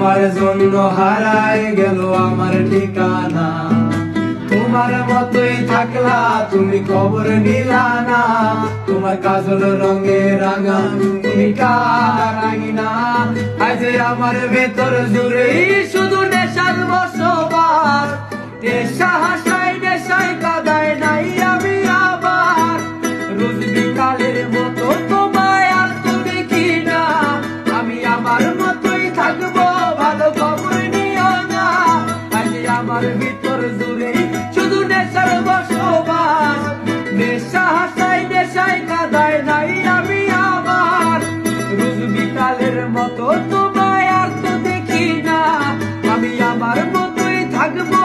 তোমার জন্য হারায় গেল আমার ঠিকানা। তোমার মতোই থাকলা তুমি কবর নিলা না, তোমার কাজল রঙে রাঙা তুমি রাঙিনা। আজ আমার ভেতর জুড়ে শুধু নেশার বসবাস, নেশা হাসায় নেশায় কাদায় নাই আমি আবার। রোজ বিকালের মতো তোমায় আর তো দেখি না, আমি আমার মতোই থাকবো ভালো খবর নিও না। আজ আমার ভিতর জুড়ে শুধু নেশার বসবাস, নেশা হাসায় নেশায় কাদায় নাই আমি আবার। রোজ বিকালের মতো তোমায় আর তো দেখি না, আমি আমার মতোই থাকবো